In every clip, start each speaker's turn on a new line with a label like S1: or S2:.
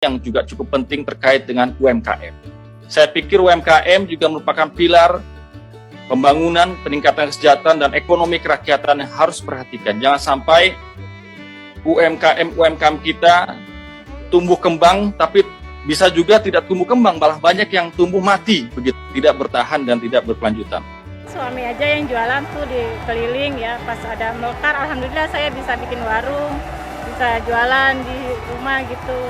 S1: yang juga cukup penting terkait dengan UMKM. Saya pikir UMKM juga merupakan pilar pembangunan, peningkatan kesejahteraan, dan ekonomi kerakyatan yang harus perhatikan. Jangan sampai UMKM kita tumbuh kembang, tapi bisa juga tidak tumbuh kembang, malah banyak yang tumbuh mati, begitu, tidak bertahan dan tidak berkelanjutan.
S2: Suami aja yang jualan tuh di keliling ya, pas ada melekar, alhamdulillah saya bisa bikin warung, bisa jualan di rumah gitu.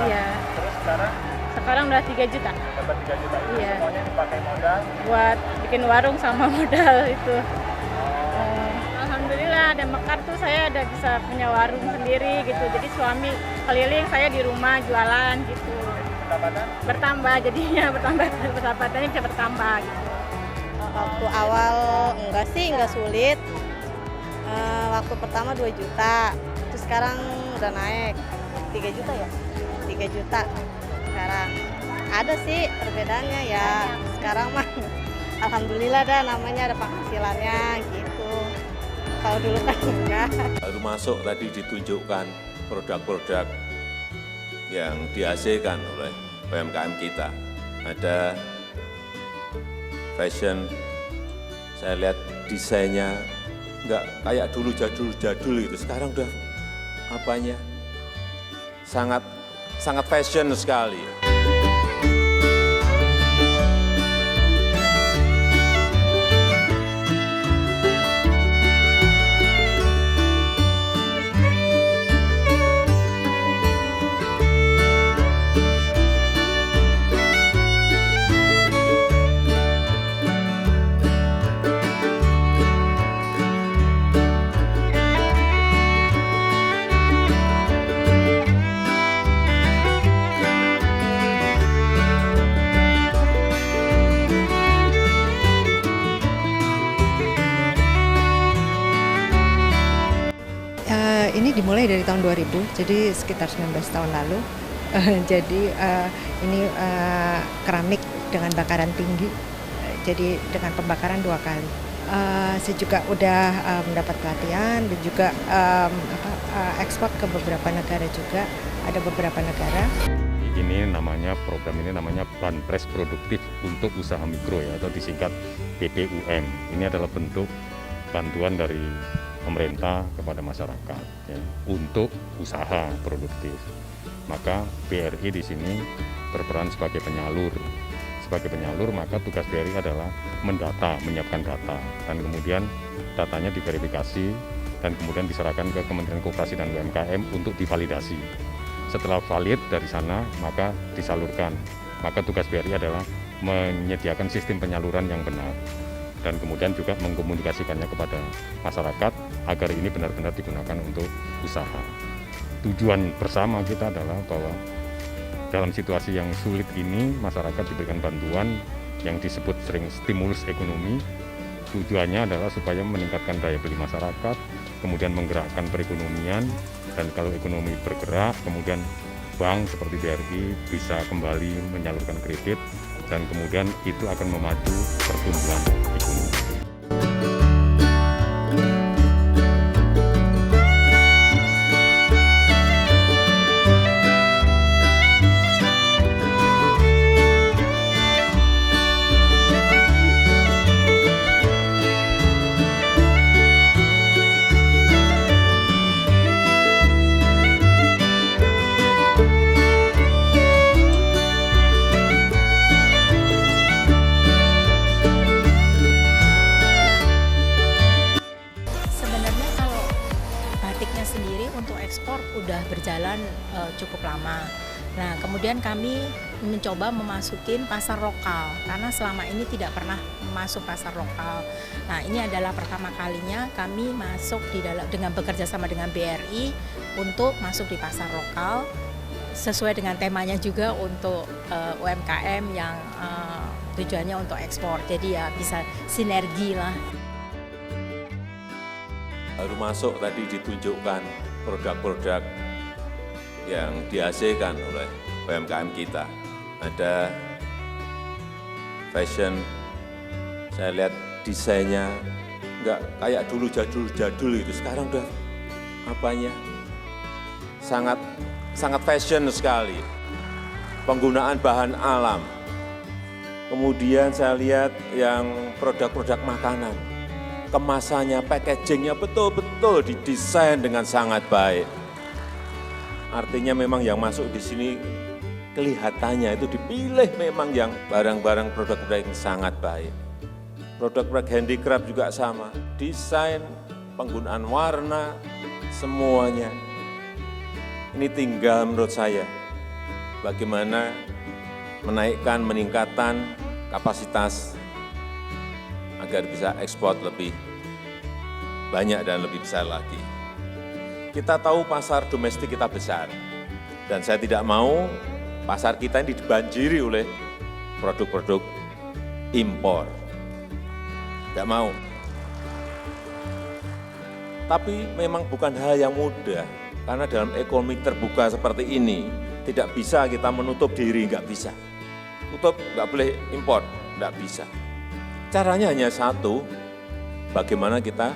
S2: Iya.
S3: Terus sekarang?
S2: Sekarang udah 3 juta.
S3: Dapat 3 juta itu
S2: Iya.
S3: semuanya dipakai modal?
S2: Buat bikin warung sama modal itu. Alhamdulillah ada mekar tuh saya udah bisa punya warung sendiri gitu. Jadi suami keliling, saya di rumah jualan gitu.
S3: Pendapatan?
S2: Bertambah jadinya, pendapatannya bisa bertambah gitu.
S4: Waktu awal enggak sulit. Waktu pertama 2 juta, terus sekarang udah naik 3 juta ya? 3 juta sekarang. Ada sih perbedaannya ya, sekarang mah alhamdulillah dah namanya ada penghasilannya gitu. Kalau dulu kan enggak.
S5: Baru masuk tadi ditunjukkan produk-produk yang dihasilkan oleh UMKM kita. Ada fashion, saya lihat desainnya nggak kayak dulu jadul-jadul gitu. Sekarang udah apanya sangat fashion sekali.
S6: Ini dimulai dari tahun 2000, jadi sekitar 19 tahun lalu. Jadi ini keramik dengan bakaran tinggi, jadi dengan pembakaran 2 kali. Saya juga udah mendapat pelatihan dan juga ekspor ke beberapa negara juga, ada beberapa negara.
S7: Program ini namanya Banpres Produktif untuk Usaha Mikro ya, atau disingkat BPUM. Ini adalah bentuk bantuan dari pemerintah kepada masyarakat ya, untuk usaha produktif. Maka BRI di sini berperan sebagai penyalur. Sebagai penyalur, maka tugas BRI adalah mendata, menyiapkan data, dan kemudian datanya diverifikasi dan kemudian diserahkan ke Kementerian Koperasi dan UMKM untuk divalidasi. Setelah valid dari sana, maka disalurkan. Maka tugas BRI adalah menyediakan sistem penyaluran yang benar, dan kemudian juga mengkomunikasikannya kepada masyarakat agar ini benar-benar digunakan untuk usaha. Tujuan bersama kita adalah bahwa dalam situasi yang sulit ini masyarakat diberikan bantuan yang disebut sering stimulus ekonomi. Tujuannya adalah supaya meningkatkan daya beli masyarakat, kemudian menggerakkan perekonomian, dan kalau ekonomi bergerak, kemudian bank seperti BRI bisa kembali menyalurkan kredit, dan kemudian itu akan memacu pertumbuhan ekonomi.
S8: Sendiri untuk ekspor udah berjalan cukup lama. Nah, kemudian kami mencoba memasukin pasar lokal karena selama ini tidak pernah masuk pasar lokal. Nah, ini adalah pertama kalinya kami masuk dengan bekerja sama dengan BRI untuk masuk di pasar lokal sesuai dengan temanya juga untuk UMKM yang tujuannya untuk ekspor. Jadi ya bisa sinergi lah.
S5: Baru masuk tadi ditunjukkan produk-produk yang dihasilkan oleh UMKM kita. Ada fashion, saya lihat desainnya nggak kayak dulu jadul-jadul gitu. Sekarang udah apanya sangat sangat fashion sekali. Penggunaan bahan alam. Kemudian saya lihat yang produk-produk makanan. Kemasannya, packagingnya betul-betul didesain dengan sangat baik. Artinya memang yang masuk di sini kelihatannya itu dipilih memang yang barang-barang produk-produk yang sangat baik. Produk-produk handicraft juga sama. Desain, penggunaan warna, semuanya. Ini tinggal menurut saya bagaimana meningkatkan kapasitas agar bisa ekspor lebih banyak dan lebih besar lagi. Kita tahu pasar domestik kita besar, dan saya tidak mau pasar kita ini dibanjiri oleh produk-produk impor. Tidak mau. Tapi memang bukan hal yang mudah, karena dalam ekonomi terbuka seperti ini, tidak bisa kita menutup diri, nggak bisa. Tutup, nggak boleh impor, nggak bisa. Caranya hanya satu, bagaimana kita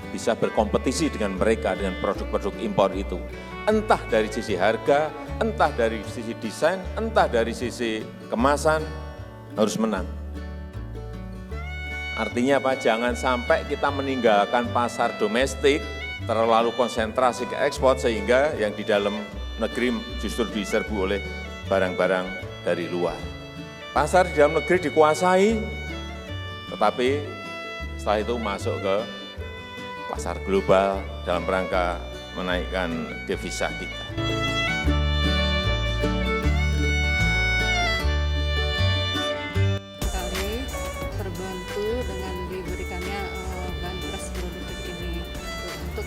S5: bisa berkompetisi dengan mereka, dengan produk-produk impor itu. Entah dari sisi harga, entah dari sisi desain, entah dari sisi kemasan, harus menang. Artinya apa? Jangan sampai kita meninggalkan pasar domestik, terlalu konsentrasi ke ekspor, sehingga yang di dalam negeri justru diserbu oleh barang-barang dari luar. Pasar di dalam negeri dikuasai, tetapi setelah itu masuk ke pasar global dalam rangka menaikkan devisa kita.
S9: Sekali terbantu dengan diberikannya banpres produktif ini untuk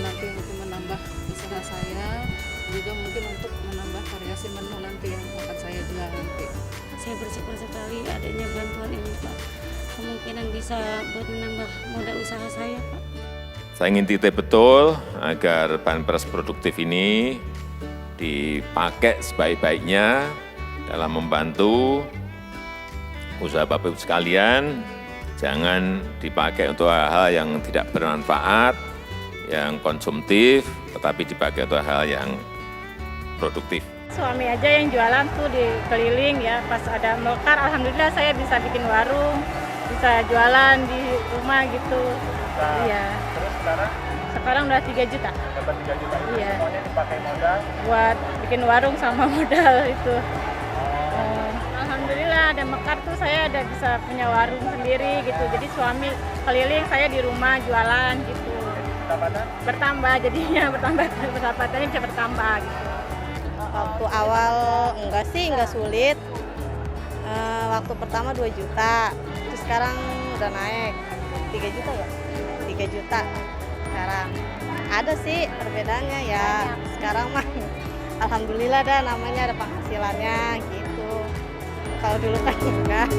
S9: nanti untuk menambah usaha saya, juga mungkin untuk menambah variasi menu nanti yang akan saya jual nanti.
S10: Saya bersyukur sekali adanya bantuan ini, Pak. Kemungkinan bisa buat menambah modal usaha saya, Pak.
S5: Saya ingin titip betul agar banpres produktif ini dipakai sebaik-baiknya dalam membantu usaha Bapak Ibu sekalian. Jangan dipakai untuk hal-hal yang tidak bermanfaat, yang konsumtif, tetapi dipakai untuk hal yang produktif.
S2: Suami aja yang jualan tuh di keliling ya, pas ada melekar alhamdulillah saya bisa bikin warung, bisa jualan di rumah gitu. Iya.
S3: Terus
S2: sekarang udah 3 juta.
S3: dapat 3 juta itu
S2: Iya.
S3: semuanya dipakai modal.
S2: Buat bikin warung sama modal itu. Alhamdulillah ada mekar tuh saya ada bisa punya warung sendiri gitu. Jadi suami keliling, saya di rumah jualan gitu.
S3: Pendapatan
S2: Bertambah jadinya, pendapatannya bisa bertambah gitu.
S4: Waktu awal enggak sulit. Waktu pertama 2 juta, terus sekarang udah naik 3 juta ya? 3 juta sekarang. Ada sih perbedaannya ya, sekarang mah alhamdulillah dah namanya ada penghasilannya gitu. Kalau dulu kan enggak.